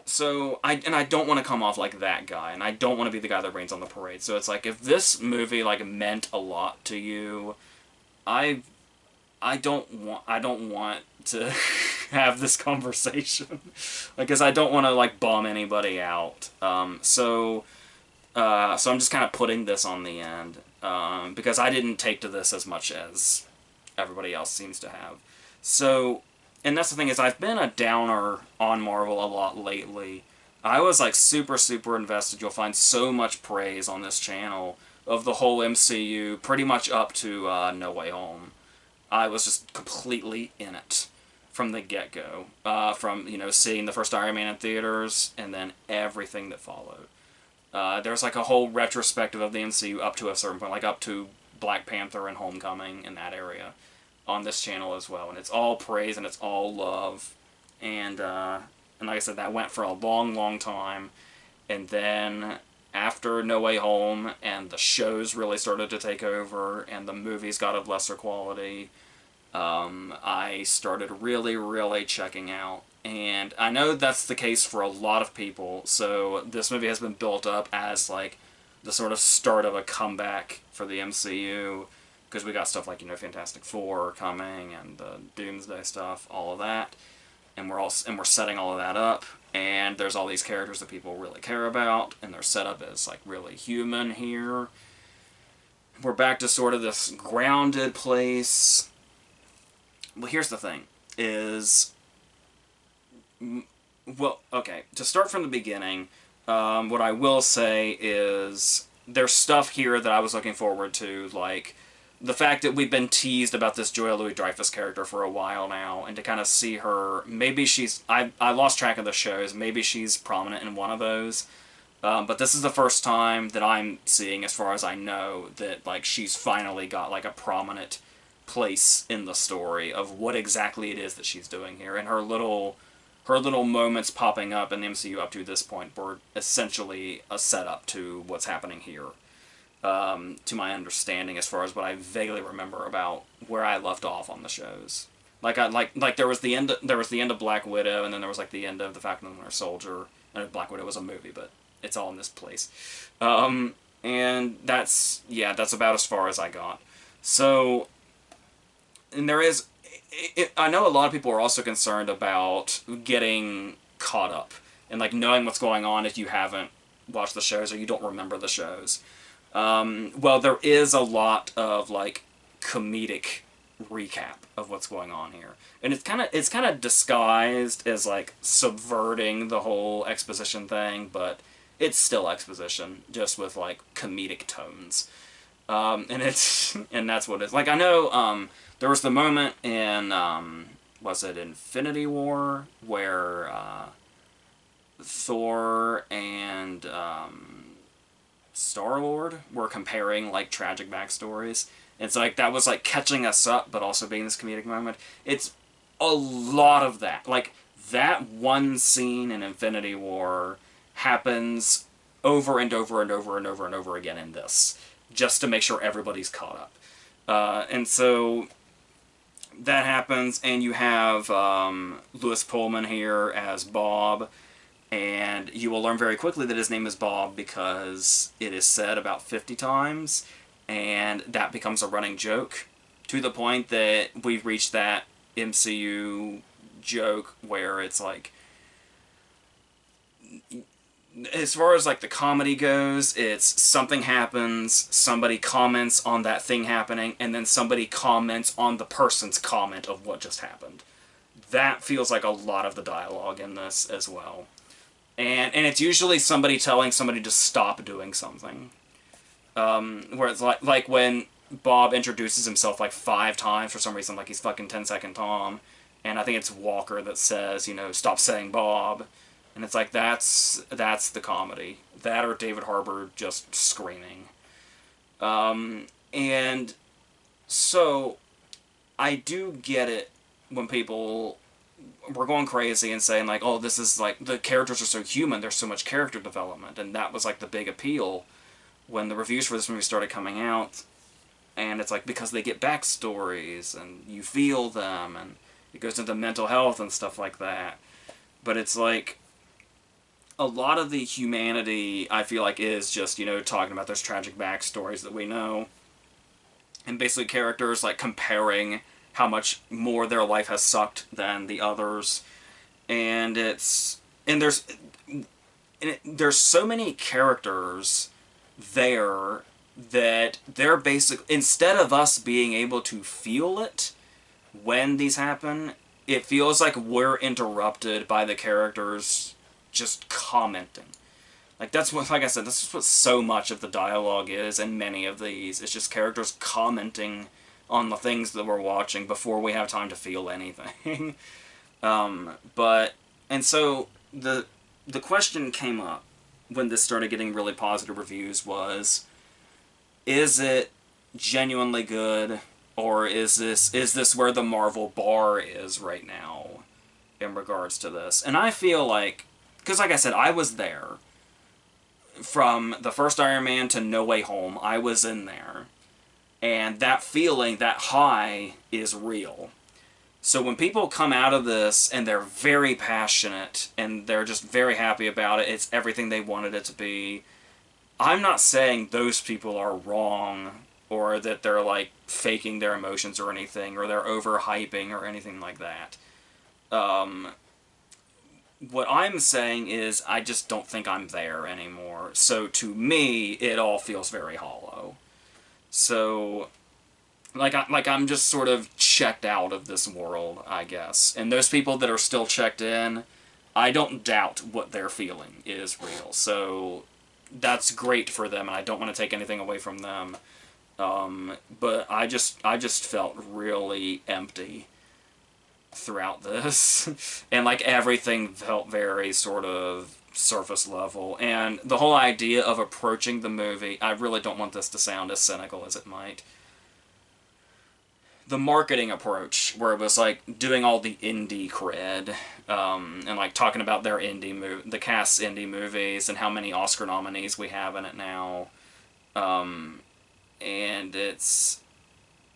So, I don't want to come off like that guy, and I don't want to be the guy that rains on the parade. So it's like, if this movie, like, meant a lot to you, I don't want to have this conversation, because I don't want to, like, bum anybody out. So I'm just kind of putting this on the end, because I didn't take to this as much as everybody else seems to have. So, and that's the thing, is I've been a downer on Marvel a lot lately. I was, like, super, super invested. You'll find so much praise on this channel of the whole MCU, pretty much up to No Way Home. I was just completely in it from the get-go. From, you know, seeing the first Iron Man in theaters, and then everything that followed. There's, like, a whole retrospective of the MCU up to a certain point, like up to Black Panther and Homecoming in that area, on this channel as well. And it's all praise and it's all love. And like I said, that went for a long, long time. And then after No Way Home, and the shows really started to take over, and the movies got of lesser quality, I started really, really checking out. And I know that's the case for a lot of people, so this movie has been built up as, like, the sort of start of a comeback for the MCU, because we got stuff like, you know, Fantastic Four coming, and the Doomsday stuff, all of that, and we're setting all of that up, and there's all these characters that people really care about, and they're set up as, like, really human here. We're back to sort of this grounded place. Well, here's the thing, is, well, okay, to start from the beginning, what I will say is, there's stuff here that I was looking forward to, like, the fact that we've been teased about this Julia Louis-Dreyfus character for a while now, and to kind of see her, maybe she's, I lost track of the shows, maybe she's prominent in one of those, but this is the first time that I'm seeing, as far as I know, that, like, she's finally got, like, a prominent place in the story of what exactly it is that she's doing here, and her little moments popping up in the MCU up to this point were essentially a setup to what's happening here. To my understanding, as far as what I vaguely remember about where I left off on the shows, like there was the end of Black Widow, and then there was, like, the end of the Falcon and the Winter Soldier. I know Black Widow was a movie, but it's all in this place, and that's about as far as I got. So, and there is, I know a lot of people are also concerned about getting caught up and, like, knowing what's going on if you haven't watched the shows or you don't remember the shows. Well, there is a lot of, like, comedic recap of what's going on here, and it's kind of disguised as, like, subverting the whole exposition thing, but it's still exposition, just with, like, comedic tones. And that's what it is. Like, I know, there was the moment in, was it Infinity War, where, Thor and, Star-Lord were comparing, like, tragic backstories. It's like, that was, like, catching us up, but also being this comedic moment. It's a lot of that. Like, that one scene in Infinity War happens over and over and over and over and over again in this, just to make sure everybody's caught up. And so that happens, and you have Lewis Pullman here as Bob, and you will learn very quickly that his name is Bob because it is said about 50 times, and that becomes a running joke, to the point that we've reached that MCU joke where it's like, as far as, like, the comedy goes, it's something happens, somebody comments on that thing happening, and then somebody comments on the person's comment of what just happened. That feels like a lot of the dialogue in this as well. And it's usually somebody telling somebody to stop doing something. Where it's like when Bob introduces himself, like, 5 times for some reason, like he's fucking 10-Second Tom, and I think it's Walker that says, you know, stop saying Bob. And it's like, that's the comedy. That or David Harbour just screaming. And so, I do get it when people were going crazy and saying, like, oh, this is, like, the characters are so human, there's so much character development, and that was, like, the big appeal when the reviews for this movie started coming out. And it's, like, because they get backstories, and you feel them, and it goes into mental health and stuff like that. But it's, like, a lot of the humanity, I feel like, is just, you know, talking about those tragic backstories that we know. And basically characters, like, comparing how much more their life has sucked than the others. And it's... And there's so many characters there that they're basically... Instead of us being able to feel it when these happen, it feels like we're interrupted by the characters just commenting. Like, that's what, like I said, this is what so much of the dialogue is in many of these. It's just characters commenting on the things that we're watching before we have time to feel anything. And so the question came up when this started getting really positive reviews was, is it genuinely good, or is this where the Marvel bar is right now in regards to this? And I feel like, because like I said, I was there. From the first Iron Man to No Way Home, I was in there. And that feeling, that high, is real. So when people come out of this and they're very passionate and they're just very happy about it, it's everything they wanted it to be, I'm not saying those people are wrong or that they're, like, faking their emotions or anything, or they're overhyping or anything like that. What I'm saying is I just don't think I'm there anymore. So to me, it all feels very hollow. So, I'm just sort of checked out of this world, I guess. And those people that are still checked in, I don't doubt what they're feeling is real. So that's great for them, and I don't want to take anything away from them. But I just felt really empty throughout this. And, like, everything felt very sort of surface level. And the whole idea of approaching the movie, I really don't want this to sound as cynical as it might. The marketing approach, where it was, like, doing all the indie cred, and, like, talking about their the cast's indie movies, and how many Oscar nominees we have in it now. And it's...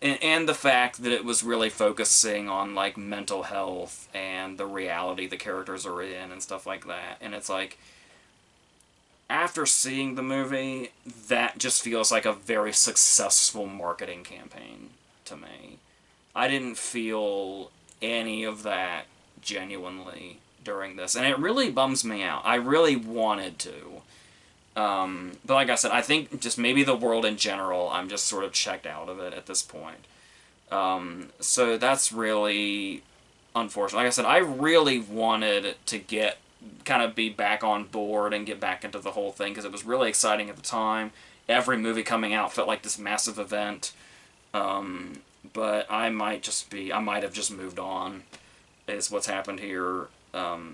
And the fact that it was really focusing on, like, mental health and the reality the characters are in and stuff like that. And it's like, after seeing the movie, that just feels like a very successful marketing campaign to me. I didn't feel any of that genuinely during this. And it really bums me out. I really wanted to. But like I said, I think just maybe the world in general, I'm just sort of checked out of it at this point. So that's really unfortunate. Like I said, I really wanted to kind of be back on board and get back into the whole thing, because it was really exciting at the time. Every movie coming out felt like this massive event. But I might have just moved on, is what's happened here.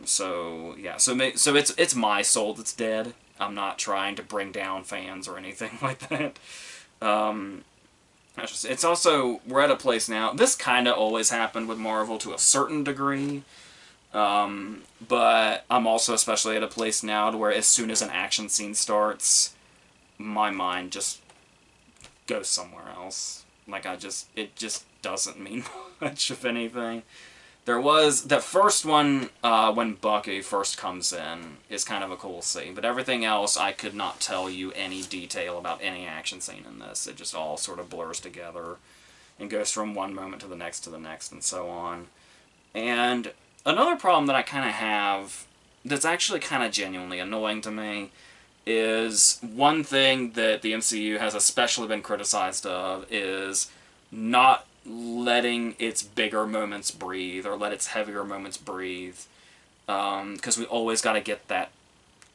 So yeah, so it's my soul that's dead. I'm not trying to bring down fans or anything like that. It's also, we're at a place now, this kind of always happened with Marvel to a certain degree, but I'm also especially at a place now to where as soon as an action scene starts, my mind just goes somewhere else. Like, it just doesn't mean much of anything. There was, that first one, when Bucky first comes in, is kind of a cool scene, but everything else, I could not tell you any detail about any action scene in this. It just all sort of blurs together and goes from one moment to the next, and so on. And another problem that I kind of have, that's actually kind of genuinely annoying to me, is one thing that the MCU has especially been criticized of is not letting its bigger moments breathe, or let its heavier moments breathe, because we always got to get that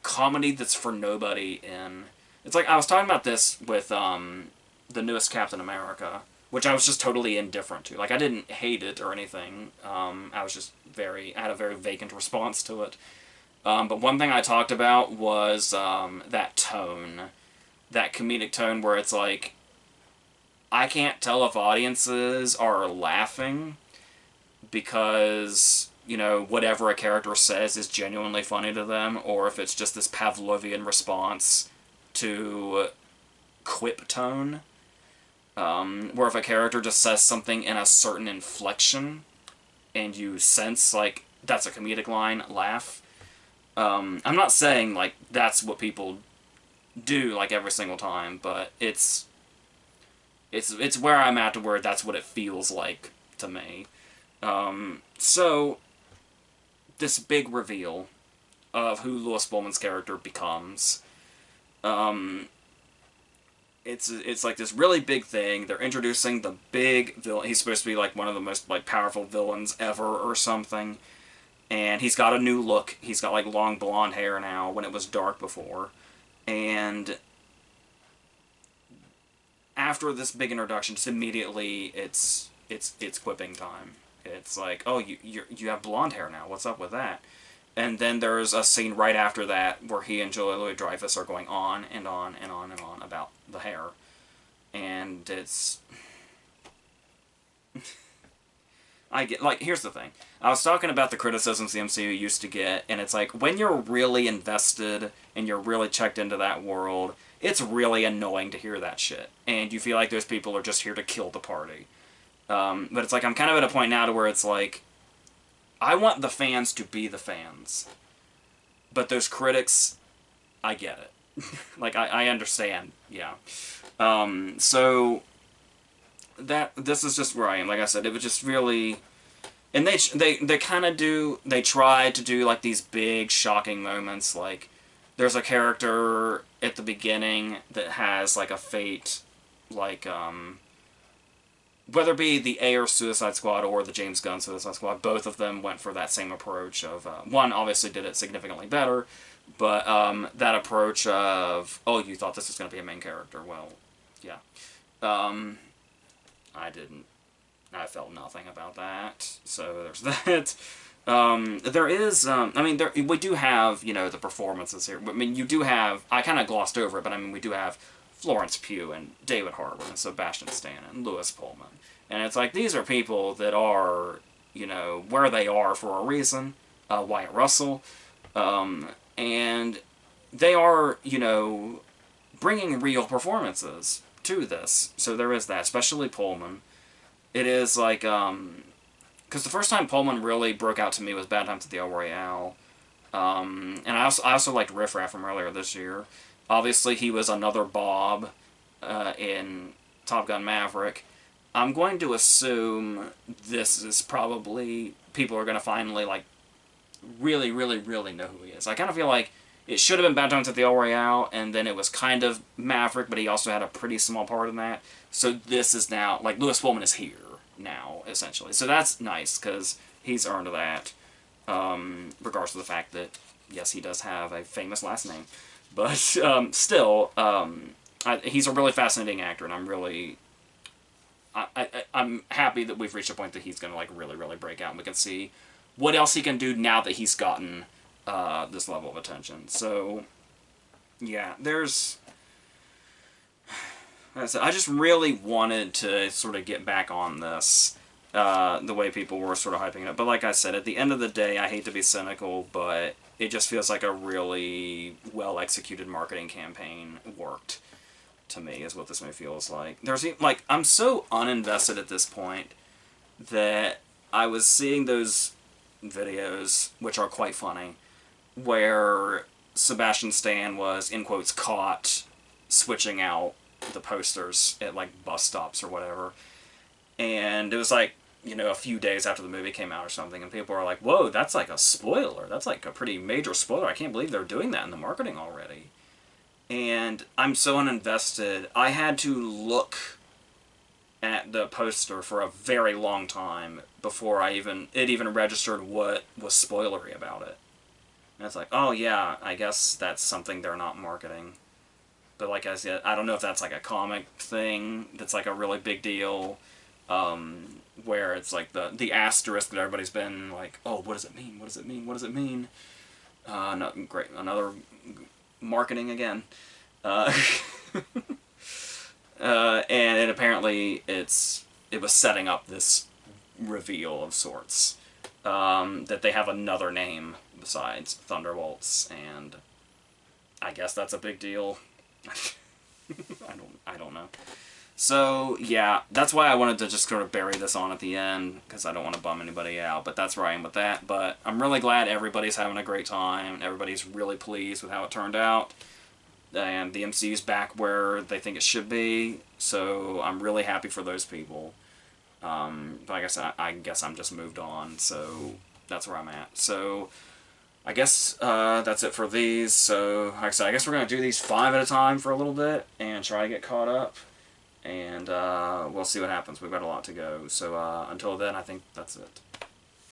comedy that's for nobody in. It's like, I was talking about this with the newest Captain America, which I was just totally indifferent to. Like, I didn't hate it or anything. I was just I had a very vacant response to it. But one thing I talked about was that tone, that comedic tone where it's like, I can't tell if audiences are laughing because you know, whatever a character says is genuinely funny to them, or if it's just this Pavlovian response to quip tone, where if a character just says something in a certain inflection, and you sense, like, that's a comedic line, laugh. I'm not saying, like, that's what people do, like, every single time, but it's where I'm at to where that's what it feels like to me. So, this big reveal of who Louis Pullman's character becomes, it's like this really big thing. They're introducing the big villain. He's supposed to be like one of the most like powerful villains ever or something. And he's got a new look. He's got like long blonde hair now when it was dark before. And after this big introduction, just immediately it's quipping time. It's like, oh, you have blonde hair now. What's up with that? And then there's a scene right after that where he and Julia Louis-Dreyfus are going on and on and on and on about the hair. And it's... I get, like, here's the thing. I was talking about the criticisms the MCU used to get, and it's like, when you're really invested and you're really checked into that world, it's really annoying to hear that shit. And you feel like those people are just here to kill the party. But it's like, I'm kind of at a point now to where it's like, I want the fans to be the fans. But those critics, I get it. Like, I understand, yeah. So, this is just where I am. Like I said, it was just really... And they kind of do... They try to do, like, these big, shocking moments. Like, there's a character at the beginning that has, like, a fate, like, whether it be the Ayer Suicide Squad or the James Gunn Suicide Squad, both of them went for that same approach of... one obviously did it significantly better, but that approach of, oh, you thought this was going to be a main character. Well, yeah. I didn't. I felt nothing about that. So there's that. There is, I mean, we do have, you know, the performances here. I mean, you do have, I kind of glossed over it, but I mean, we do have Florence Pugh and David Harbour and Sebastian Stan and Louis Pullman. And it's like, these are people that are, you know, where they are for a reason. Wyatt Russell. And they are, you know, bringing real performances to this. So there is that, especially Pullman. It is like, because the first time Pullman really broke out to me was Bad Times at the El Royale. And I also liked Riff Raff from earlier this year. Obviously, he was another Bob in Top Gun Maverick. I'm going to assume this is probably, people are going to finally, like, really, really, really know who he is. I kind of feel like it should have been Bad Times at the El Royale, and then it was kind of Maverick, but he also had a pretty small part in that. So this is now, like, Louis Pullman is here now, essentially. So that's nice, because he's earned that, regardless of the fact that, yes, he does have a famous last name. But still, he's a really fascinating actor, and I'm really... I'm happy that we've reached a point that he's going to, like, really, really break out, and we can see what else he can do now that he's gotten this level of attention. So, yeah, there's... Like I said, I just really wanted to sort of get back on this, the way people were sort of hyping it up. But like I said, at the end of the day, I hate to be cynical, but it just feels like a really well-executed marketing campaign worked. To me, is what this movie feels like. There's, like, I'm so uninvested at this point that I was seeing those videos, which are quite funny, where Sebastian Stan was, in quotes, caught switching out the posters at, like, bus stops or whatever. And it was, like, you know, a few days after the movie came out or something, and people are like, whoa, that's like a spoiler. That's like a pretty major spoiler. I can't believe they're doing that in the marketing already. And I'm so uninvested, I had to look at the poster for a very long time before it even registered what was spoilery about it. And it's like, oh yeah, I guess that's something they're not marketing. But like I said, I don't know if that's like a comic thing that's like a really big deal, where it's like the asterisk that everybody's been like, oh, what does it mean? What does it mean? What does it mean? No, great, another marketing again. And apparently it was setting up this reveal of sorts. that they have another name besides Thunderbolts, and I guess that's a big deal. I don't know. So, yeah, that's why I wanted to just sort of bury this on at the end, because I don't want to bum anybody out, but that's where I am with that. But I'm really glad everybody's having a great time, everybody's really pleased with how it turned out, and the MCU's back where they think it should be, so I'm really happy for those people. But I guess I'm just moved on, so that's where I'm at. So, I guess that's it for these. So, like I said, I guess we're going to do these 5 at a time for a little bit, and try to get caught up. And we'll see what happens. We've got a lot to go. So until then, I think that's it.